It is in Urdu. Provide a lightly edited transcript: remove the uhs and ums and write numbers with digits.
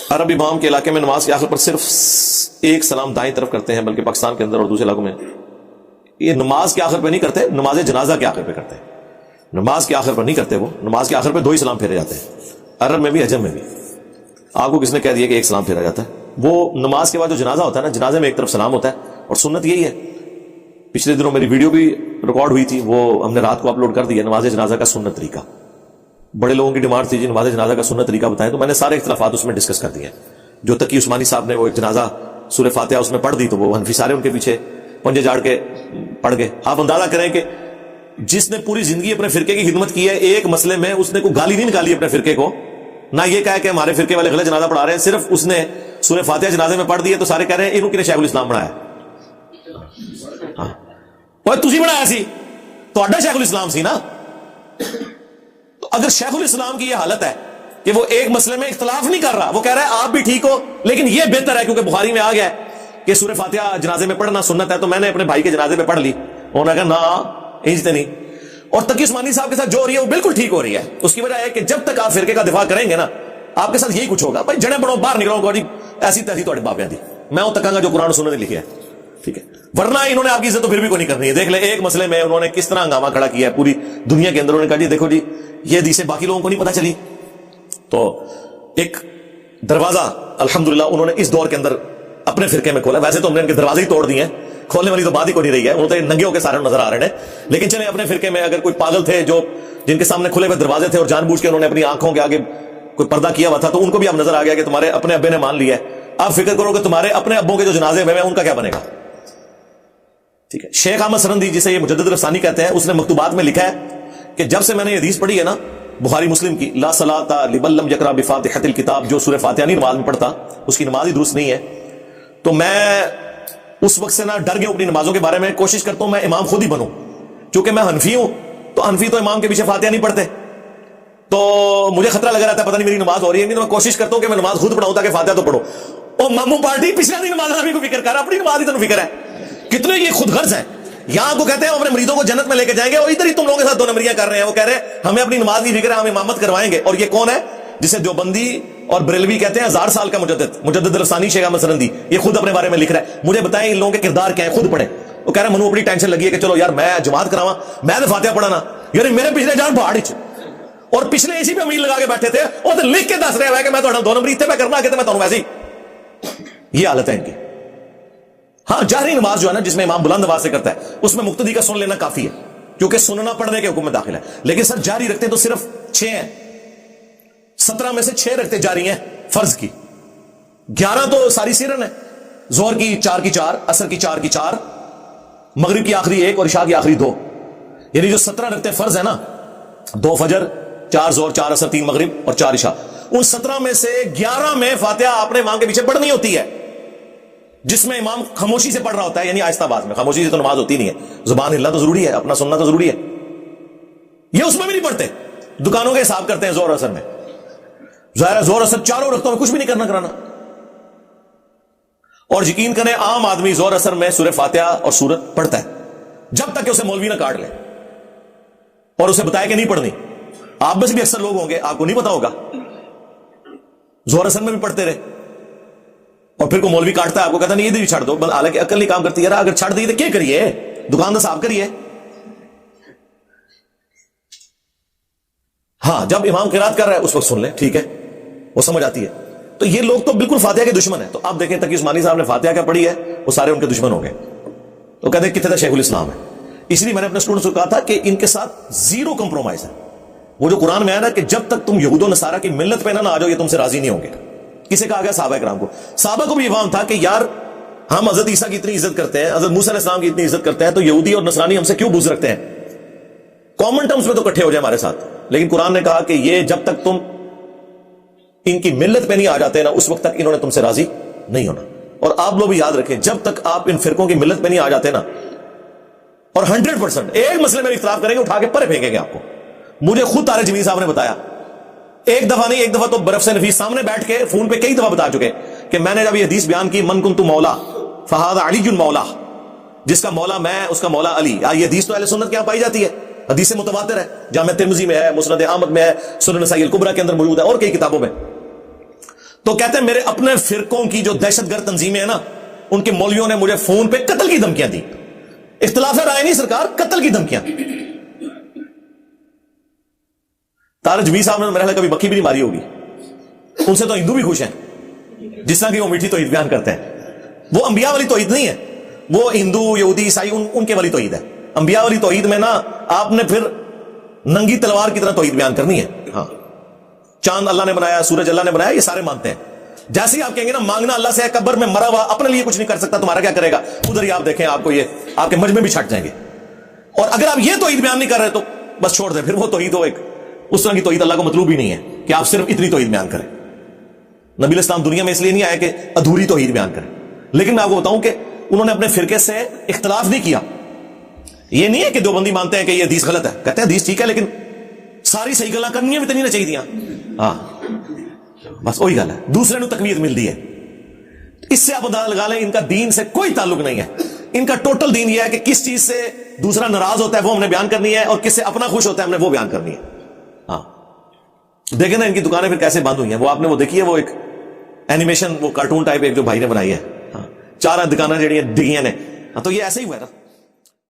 عرب امام کے علاقے میں نماز کے آخر پر صرف ایک سلام دائیں طرف کرتے ہیں، بلکہ پاکستان کے اندر اور دوسرے علاقوں میں یہ نماز کے آخر پہ نہیں کرتے، نماز جنازہ کے آخر پہ کرتے ہیں. نماز کے آخر پر نہیں کرتے، وہ نماز کے آخر پہ 2 ہی سلام پھیرے جاتے ہیں، عرب میں بھی عجم میں بھی. آپ کو کس نے کہہ دیا کہ ایک سلام پھیرا جاتا ہے؟ وہ نماز کے بعد جو جنازہ ہوتا ہے نا، جنازے میں ایک طرف سلام ہوتا ہے، اور سنت یہی ہے. پچھلے دنوں میری ویڈیو بھی ریکارڈ ہوئی تھی، وہ ہم نے رات کو اپلوڈ کر دیا، نماز جنازہ کا سنت طریقہ. بڑے لوگوں کی ڈیمانڈ تھی جی نماز جنازہ کا سنت طریقہ بتائیں، تو میں نے سارے اختلافات اس میں ڈسکس کر دیے ہیں. جو تقی عثمانی صاحب نے وہ ایک جنازہ سورہ فاتحہ اس میں پڑھ دی، تو وہ حنفی سارے ان کے پیچھے پنجے جاڑ کے پڑھ گئے. آپ اندازہ کریں کہ جس نے پوری زندگی اپنے فرقے کی خدمت کی ہے، ایک مسئلے میں اس نے کوئی گالی نہیں نکالی اپنے فرقے کو، نہ یہ کہا کہ ہمارے فرقے والے غلط جنازہ پڑھا رہے ہیں، صرف اس نے سورہ فاتحہ جنازے میں پڑھ دی ہے تو سارے کہہ رہے ہیں انہوں نے شیخ الاسلام بنایا. تسی بنایا سی، تو شیخ الاسلام سی نا. تو اگر شیخ الاسلام کی یہ حالت ہے کہ وہ ایک مسئلے میں اختلاف نہیں کر رہا، وہ کہہ رہا ہے آپ بھی ٹھیک ہو، لیکن یہ بہتر ہے کیونکہ بخاری میں آ گیا ہے کہ سورہ فاتحہ جنازے میں پڑھنا سنت ہے، تو میں نے اپنے بھائی کے جنازے میں پڑھ لی. انہوں نے کہا نہ انجتے نہیں. اور تقی عثمانی صاحب کے ساتھ جو ہو رہی ہے وہ بالکل ٹھیک ہو رہی ہے. اس کی وجہ ہے کہ جب تک آپ فرقے کا دفاع کریں گے نا، آپ کے ساتھ یہی کچھ ہوگا. بھائی جڑے بڑھو باہر نکلو جی، ایسی تیسی تو بابیاں دی، میں وہ تکاں گا جو قرآن و سنت نے لکھے ہے، ٹھیک ہے. ورنہ انہوں نے آپ کی عزت تو پھر بھی کوئی نہیں کرنی ہے. دیکھ لیں ایک مسئلے میں انہوں نے کس طرح ہنگامہ کھڑا کیا ہے پوری دنیا کے اندر. انہوں نے کہا جی دیکھو جی یہ حدیثیں باقی لوگوں کو نہیں پتہ چلی. تو ایک دروازہ الحمدللہ انہوں نے اس دور کے اندر اپنے فرقے میں کھولا. ویسے تو ہم نے ان کے دروازے ہی توڑ دیے ہیں، کھولنے والی تو بات ہی کوئی نہیں رہی ہے. انہوں نے ننگے ہو کے سارے نظر آ رہے ہیں. لیکن چلیں اپنے فرقے میں اگر کوئی پاگل تھے جو جن کے سامنے کھلے ہوئے دروازے تھے اور جان بوجھ کے انہوں نے اپنی آنکھوں کے آگے کوئی پردہ کیا ہوا تھا، تو ان کو بھی اب نظر آ گیا کہ تمہارے اپنے ابے نے مان لیا ہے. آپ فکر کرو کہ تمہارے اپنے ابوں کے جو جنازے میں ان کا کیا بنے گا. ٹھیک ہے. شیخ احمد سرندی جسے یہ مجدد رفسانی کہتے ہیں، اس نے مکتوبات میں لکھا ہے کہ جب سے میں نے یہ حدیث پڑھی ہے نا بخاری مسلم کی، لا صلاۃ لمن لم یقرأ بفاتحۃ الکتاب، جو سورہ فاتحہ نہیں نماز میں پڑھتا اس کی نماز ہی درست نہیں ہے. تو میں اس وقت سے نہ ڈر گیا اپنی نمازوں کے بارے میں، کوشش کرتا ہوں میں امام خود ہی بنوں. چونکہ میں حنفی ہوں تو حنفی تو امام کے پیچھے فاتحہ نہیں پڑھتے، تو مجھے خطرہ لگا رہتا ہے پتہ نہیں میری نماز ہو رہی ہے نہیں. تو میں کوشش کرتا ہوں کہ میں نماز خود پڑھاؤں تاکہ فاتحہ تو پڑھو. اور ماموں پارٹی پچھلے دن نماز نبی کو فکر کر رہا، اپنی نماز ہی تو فکر ہے. کتنے یہ خود غرض ہیں. یہاں کو کہتے ہیں اپنے مریدوں کو جنت میں لے کے جائیں گے، اور ادھر ہی تم لوگوں کے ساتھ 2 نمبریاں کر رہے ہیں. وہ کہہ رہے ہیں ہمیں اپنی نماز کی فکر ہے، ہم امامت کروائیں گے. اور یہ کون ہے جسے دیوبندی اور بریلوی کہتے ہیں 1000 سال کا مجدد رفسانی شیخ احمد سرندی، یہ خود اپنے بارے میں لکھ رہا ہے. مجھے بتائیں ان لوگوں کے کردار کیا ہیں، خود پڑھیں. وہ کہہ رہے ہیں منو اپنی ٹینشن لگی ہے کہ چلو یار میں جماعت کراواں، میں تو فاتحہ پڑھانا، یار میرے پچھلے جان پہاڑ اور پچھلے اسی پہ امید لگا کے بیٹھے تھے، وہ تو لکھ کے دس رہے ہیں کہ میں 2 نمبری اتنے پہ کرنا کہ میں تمہیں ویسے ہی. یہ حالت ہے ان کی. ہاں جہری نماز جو ہے نا جس میں امام بلند آواز سے کرتا ہے، اس میں مقتدی کا سن لینا کافی ہے کیونکہ سننا پڑھنے کے حکم میں داخل ہے. لیکن سر جاری رکھتے تو صرف 6 ہیں، 17 میں سے 6 رکھتے جاری ہیں فرض کی، 11 تو ساری سیرن ہے. زہر کی 4 کی 4، عصر کی 4 کی 4، مغرب کی آخری 1 اور عشاء کی آخری 2. یعنی جو 17 رکھتے فرض ہے نا، 2 فجر، 4 زہر، 4 عصر، 3 مغرب اور 4 عشاء، ان 17 میں سے 11 میں فاتحہ آپ نے امام کے پیچھے پڑھنی ہوتی ہے، جس میں امام خاموشی سے پڑھ رہا ہوتا ہے، یعنی آہستہ آواز میں. خاموشی سے تو نماز ہوتی نہیں ہے، زبان ہلنا تو ضروری ہے، اپنا سننا تو ضروری ہے. یہ اس میں بھی نہیں پڑھتے، دکانوں کے حساب کرتے ہیں زہر اثر میں. ظاہر ہے زہر اثر چاروں رکھتا ہوں کچھ بھی نہیں کرنا کرانا. اور یقین کریں عام آدمی زہر اثر میں سورہ فاتحہ اور سورت پڑھتا ہے جب تک کہ اسے مولوی نہ کاٹ لے اور اسے بتایا کہ نہیں پڑھنی. آپ میں سے بھی اکثر لوگ ہوں گے، آپ کو نہیں پتا ہوگا، زہر اثر میں بھی پڑھتے رہے اور پھر کو مولوی کاٹتا ہے آپ کو کہتا نہیں یہ بھی چھڑ دو، حالانکہ عقل نہیں کام کرتی. یار اگر چھڑ دی تو کیا کریے، دکان تو صاف کریے. ہاں جب امام قرات کر رہا ہے اس وقت سن لیں، ٹھیک ہے، وہ سمجھ آتی ہے. تو یہ لوگ تو بالکل فاتحہ کے دشمن ہیں. تو آپ دیکھیں تقی عثمانی صاحب نے فاتحہ کیا پڑھی ہے، وہ سارے ان کے دشمن ہو گئے. تو کہتے ہیں کتنے شیخ الاسلام ہے. اس لیے میں نے اپنے اسٹوڈنٹس کو کہا تھا کہ ان کے ساتھ 0 کمپرومائز ہے. وہ جو قرآن میں آیا نا کہ جب تک تم یہود و نصارہ کی ملت پہ نہ آ جاؤ یہ تم سے راضی نہیں ہوں گے. کسے کہا گیا؟ صحابہ کرام کو. صحابہ کو بھی یہ فہم تھا کہ یار ہم حضرت عیسیٰ کی اتنی عزت کرتے ہیں، حضرت موسیٰ علیہ السلام کی اتنی عزت کرتے ہیں، تو یہودی اور نصرانی ہم سے کیوں بغض رکھتے ہیں؟ کامن ٹرمز میں تو اکٹھے ہو جائے ہمارے ساتھ. لیکن قرآن نے کہا کہ یہ جب تک تم ان کی ملت پہ نہیں آ جاتے نا اس وقت تک انہوں نے تم سے راضی نہیں ہونا. اور آپ لوگ بھی یاد رکھیں جب تک آپ ان فرقوں کی ملت پہ نہیں آ جاتے نا، اور 100% ایک مسئلے میں اختلاف کریں گے اٹھا کے پرے پھینکیں گے آپ کو. مجھے خود طارق جمیل صاحب نے بتایا، ایک دفعہ نہیں، ایک دفعہ تو برف سے نفیس سامنے بیٹھ کے فون پہ کئی دفعہ بتا چکے کہ میں نے جب یہ حدیث بیان کی من کنت مولا فہذا علی مولا، جس کا مولا میں اس کا مولا علی. یہ حدیث تو اہل سنت کے یہاں پائی جاتی ہے، حدیث متواتر ہے، جامع ترمذی میں ہے، مسند احمد میں ہے، سنن نسائی الکبریٰ کے اندر موجود ہے اور کئی کتابوں میں. تو کہتے ہیں میرے اپنے فرقوں کی جو دہشت گرد تنظیمیں ہیں نا، ان کے مولویوں نے مجھے فون پہ قتل کی دھمکیاں دی. اختلاف رائے نہیں سرکار، قتل کی دھمکیاں. طارق جمیل صاحب نے میرے خیال کبھی مکھی بھی نہیں ماری ہوگی. ان سے تو ہندو بھی خوش ہیں، جس طرح کہ وہ میٹھی توحید بیان کرتے ہیں. وہ انبیاء والی توحید نہیں ہے، وہ ہندو یہودی عیسائی ان کے والی توحید ہے. انبیاء والی توحید میں نا آپ نے پھر ننگی تلوار کی طرح توحید بیان کرنی ہے. ہاں، چاند اللہ نے بنایا، سورج اللہ نے بنایا، یہ سارے مانتے ہیں. جیسے ہی آپ کہیں گے نا مانگنا اللہ سے ہے، قبر میں مرا ہوا اپنے لیے کچھ نہیں کر سکتا، تمہارا کیا کرے گا؟ ادھر ہی آپ دیکھیں، آپ کو یہ آپ کے مجمع بھی چھٹ جائیں گے. اور اگر آپ یہ توحید بیان نہیں کر رہے تو بس چھوڑ دیں، پھر وہ توحید ہو ایک اس طرح کی توحید اللہ کو مطلوب ہی نہیں ہے کہ آپ صرف اتنی توحید بیان کریں. نبی علیہ السلام دنیا میں اس لیے نہیں آئے کہ ادھوری توحید بیان کریں. لیکن میں آپ کو بتاؤں کہ انہوں نے اپنے فرقے سے اختلاف نہیں کیا. یہ نہیں ہے کہ دیوبندی مانتے ہیں کہ یہ حدیث غلط ہے، کہتے ہیں حدیث ٹھیک ہے لیکن ساری صحیح گلاں کرنی بھی تو نہیں چاہیے. ہاں بس وہی گل ہے، دوسرے نو تقویت ملتی ہے. اس سے آپ اندازہ لگا لیں ان کا دین سے کوئی تعلق نہیں ہے. ان کا ٹوٹل دین یہ ہے کہ کس چیز سے دوسرا ناراض ہوتا ہے وہ ہم نے بیان کرنی ہے، اور کس سے اپنا خوش ہوتا ہے ہم نے وہ بیان کرنی ہے. ہاں دیکھیں نا ان کی دکانیں پھر کیسے بند ہوئی ہیں. وہ آپ نے وہ دیکھی ہے، وہ ایک اینیمیشن، وہ کارٹون ٹائپ ایک جو بھائی نے بنائی ہے. ہاں 4 دکانیں جڑی ڈگیاں نے. ہاں تو یہ ایسے ہی ہوا ہے نا.